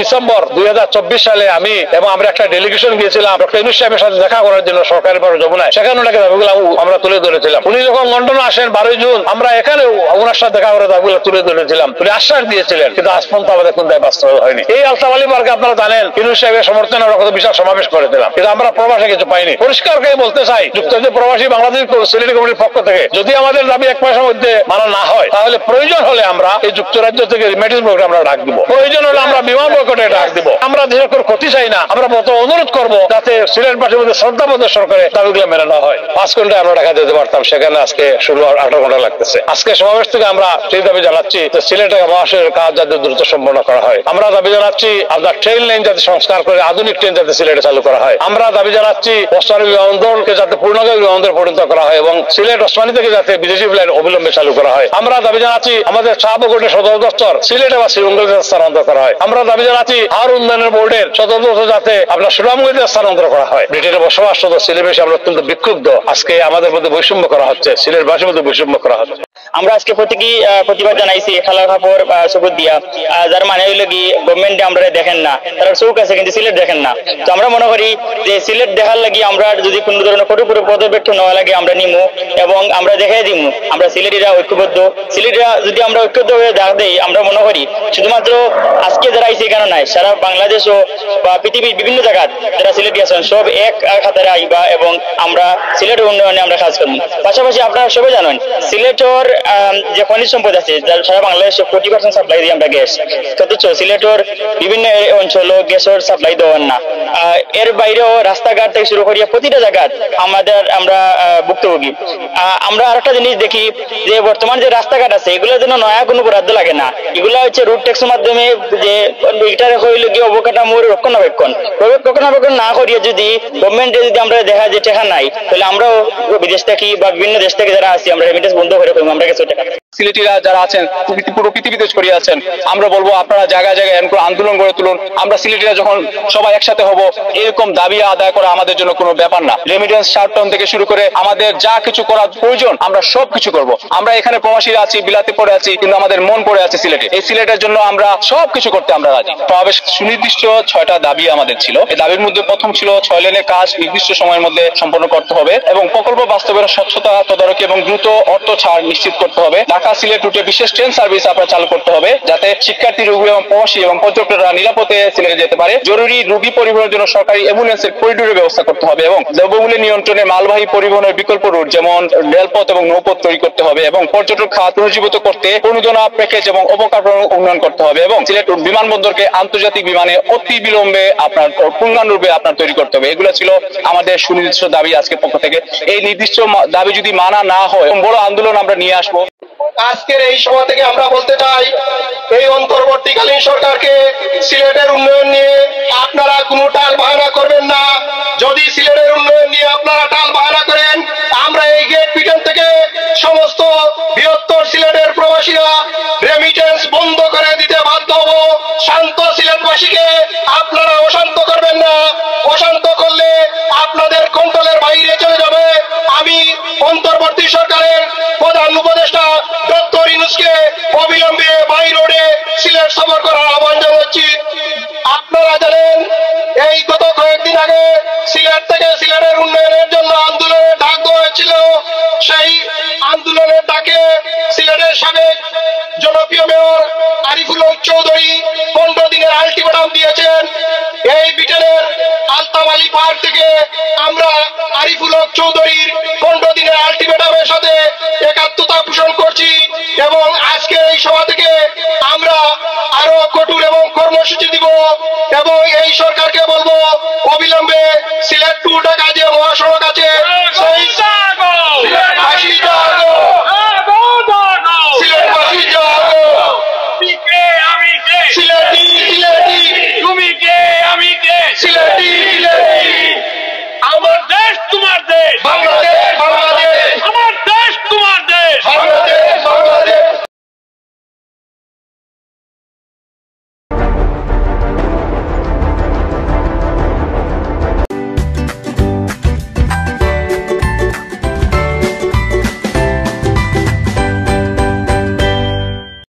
December 2024 সালে আমি এবং আমরা একটা ডেলিগেশন গিয়েছিলাম ডক্টর ইউনূস সাহেবের সাথে দেখা করার জন্য সরকারি ভাবে যমুনায়। সেখানে ওনাকে দাবিগুলো আমরা তুলে ধরেছিলাম। উনি যখন লন্ডনে আসেন 12 জুন, আমরা এখানে ওনার সাথে দেখা করে দাবিগুলো তুলে ধরেছিলাম। উনি আশ্বাস দিয়েছিলেন, কিন্তু আজ পর্যন্ত আমাদের কোন দায় বাস্তবায়ন হয়নি। এই আলতাফ পার্কে আপনারা জানেন ইউনূস সাহেবের সমর্থনে আমরা কত বিশাল সমাবেশ করেছিলাম, কিন্তু আমরা প্রবাসে কিছু পাইনি। পরিষ্কার করে বলতে চাই, যুক্তরাজ্যের প্রবাসী বাংলাদেশ সিলেটি কমিটির পক্ষ থেকে যদি আমাদের দাবি এক মাসের মধ্যে মানা না হয়, তাহলে প্রয়োজন হলে আমরা এই যুক্তরাজ্য থেকে রিমিটেন্স বয়কট আমরা ডাক দিব, প্রয়োজন হলে আমরা বিমান বয়কটে ডাক দিব। আমরা দেশের কোনো ক্ষতি চাই না। আমরা বড় অনুরোধ করবো যাতে সিলেটবাসীর মধ্যে শ্রদ্ধা প্রদর্শন করে দাবিগুলো মেনে নেওয়া হয়। 5 ঘন্টায় আমরা ঢাকা যেতে পারতাম, সেখানে আজকে 16-18 ঘন্টা লাগতেছে। আজকে সমাবেশ থেকে আমরা সেই দাবি জানাচ্ছি যে সিলেটে মহাসড়কের কাজ যাতে দ্রুত সম্পন্ন করা হয়। আমরা দাবি জানাচ্ছি আপনার ট্রেন লাইন যাতে সংস্কার করে আধুনিক ট্রেন যাতে সিলেটে চালু করা হয়। আমরা দাবি জানাচ্ছি ওসমানী বিমানবন্দরকে যাতে পূর্ণাঙ্গ বিমানবন্দরে পরিণত করা হয় এবং সিলেট ওসমানী থেকে যাতে বিদেশি ফ্লাইট অবিলম্বে চালু করা হয়। আমরা দাবি জানাচ্ছি আমাদের চা বোর্ডের সদর দপ্তর সিলেটে বা শ্রীমঙ্গলে স্থানান্তর করা হয়। আমরা দাবি জানাচ্ছি হাওর উন্নয়নের বোর্ডের সদর দপ্তর যাতে আপনার সুনামগঞ্জে স্থানান্তর করা হয়। ব্রিটেনের বসবাসরত সিলেটবাসী আমরা অত্যন্ত বিক্ষুব্ধ। আজকে আমাদের মধ্যে বৈষম্য করা হচ্ছে, সিলেটবাসীর মধ্যে বৈষম্য করা হচ্ছে। আমরা আজকে প্রতীকী প্রতিবাদ জানাইছি খালা কাপড় সবুজ দিয়া, যার মানে হইল কি গভর্নমেন্টে আমরা দেখেন না, তারা চৌক আছে কিন্তু সিলেট দেখেন না। তো আমরা মনে করি যে সিলেট দেখার লাগি আমরা যদি কোনো ধরনের কঠোর পদক্ষেপ নেওয়া লাগে আমরা নিমু এবং আমরা দেখাই দিমু আমরা সিলেটিরা ঐক্যবদ্ধ। সিলেটিরা যদি আমরা ঐক্যবদ্ধ হয়ে ডাক দেই, আমরা মনে করি শুধুমাত্র আজকে যারা আইসি এখানে নাই, সারা বাংলাদেশ ও বা পৃথিবীর বিভিন্ন জায়গায় যারা সিলেটি আছেন সব এক খাতারে আইবা এবং আমরা সিলেটের উন্নয়নে আমরা কাজ করবো। পাশাপাশি আপনারা সবাই জানেন সিলেটের যে খনিজ সম্পদ আছে যার সারা বাংলাদেশে 40% সাপ্লাই দিই আমরা গ্যাস, অথচ সিলেটের বিভিন্ন অঞ্চল গ্যাসের সাপ্লাই দেওয়ার না। এর বাইরেও রাস্তাঘাট থেকে শুরু করিয়া প্রতিটা জায়গায় আমরা ভুক্তভোগী। আমরা আরেকটা জিনিস দেখি যে বর্তমান যে রাস্তাঘাট আছে এগুলোর জন্য নয়া কোনো বরাদ্দ লাগে না, এগুলো হচ্ছে রোড ট্যাক্সের মাধ্যমে যে এটার হইল গিয়ে অবকাঠামোর রক্ষণাবেক্ষণ না করিয়ে যদি গভর্নমেন্টে যদি আমরা দেখা যে টাকা নাই, তাহলে আমরাও বিদেশ থেকে বা বিভিন্ন দেশ থেকে যারা আছি আমরা রেমিটেন্স বন্ধ করে ফেলবো, আমরা কিছু টাকা। সিলেটিরা যারা আছেন পুরো পৃথিবীতে ছড়িয়ে আছেন, আমরা বলবো আপনারা জায়গায় জায়গায় এরকম আন্দোলন গড়ে তুলুন। আমরা সিলেটিরা যখন সবাই একসাথে হব, এরকম দাবি আদায় করা আমাদের জন্য কোনো ব্যাপার না। রেমিটেন্স শার্টন থেকে শুরু করে আমাদের যা কিছু করার প্রয়োজন আমরা সব কিছু করব। আমরা এখানে প্রবাসীরা আছি, বিলাতে পড়ে আছি, কিন্তু আমাদের মন পড়ে আছে সিলেটে। এই সিলেটের জন্য আমরা সব কিছু করতে আমরা রাজি। তবে সুনির্দিষ্ট 6টা দাবি আমাদের ছিল। এই দাবির মধ্যে প্রথম ছিল 6 লেনের কাজ নির্দিষ্ট সময়ের মধ্যে সম্পন্ন করতে হবে এবং প্রকল্প বাস্তবের স্বচ্ছতা তদারকি এবং দ্রুত অর্থ ছাড় নিশ্চিত করতে হবে। ঢাকা সিলেট রুটে বিশেষ ট্রেন সার্ভিস আপনারা চালু করতে হবে যাতে শিক্ষার্থী, রোগী এবং প্রবাসী এবং পর্যটকরা নিরাপদে সিলেটে যেতে পারে। জরুরি রোগী পরিবহনের জন্য সরকারি অ্যাম্বুলেন্সের করিডোরের ব্যবস্থা করতে হবে এবং দ্রব্যমূল্য নিয়ন্ত্রণে মালবাহী পরিবহনের বিকল্প রুট যেমন রেলপথ এবং নৌপথ তৈরি করতে হবে এবং পর্যটক খাত পুনর্জীবিত করতে প্রণোদনা প্যাকেজ এবং অবকাঠামো উন্নয়ন করতে হবে এবং সিলেট বিমানবন্দরকে আন্তর্জাতিক বিমানে অতি বিলম্বে আপনার পূর্ণাঙ্গরূপে আপনার তৈরি করতে হবে। এগুলো ছিল আমাদের সুনির্দিষ্ট দাবি আজকের পক্ষ থেকে। এই নির্দিষ্ট দাবি যদি মানা না হয় বড় আন্দোলন আমরা নিয়ে আসবো। আজকের এই সভা থেকে আমরা বলতে চাই এই অন্তর্বর্তীকালীন সরকারকে সিলেটের উন্নয়ন নিয়ে আপনারা কোনো টাল বাহানা করবেন না। যদি সিলেটের উন্নয়ন নিয়ে আপনারা টাল বাহানা করেন, আমরা এই গেট পিটন থেকে সমস্ত বৃহত্তর সিলেটের প্রবাসীরা রেমিটেন্স বন্ধ করে দিতে বাধ্য হব। শান্ত সিলেটবাসীকে আপনারা অশান্ত করবেন না। অশান্ত করলে আপনাদের কন্ট্রোলের বাইরে চলে যাবে। আমি অন্তর্বর্তী সরকারের প্রধান উপদেষ্টা ডক্টর ইউনূসকে অবিলম্বে বাই রোডে সিলেট সফর করার আহ্বান জানাচ্ছি। আপনারা জানেন এই গত কয়েকদিন আগে সিলেট থেকে সিলেটের উন্নয়নের জন্য আন্দোলনের ডাক দেওয়া হয়েছিল। সেই আন্দোলনের ডাকে সিলেটের সাবেক জনপ্রিয় মেয়র আরিফুল হক চৌধুরী 15 দিনের আলটিমেটাম দিয়েছেন। এই ব্রিটেনের আলতাফ আলী পার্ক থেকে আমরা আরিফুল হক চৌধুরীর 15 দিনের আলটিমেটামের সাথে একাত্মতা পোষণ করছি এবং আজকে এই সভা থেকে আমরা আরো কঠোর এবং কর্মসূচি দিব এবং এই সরকারকে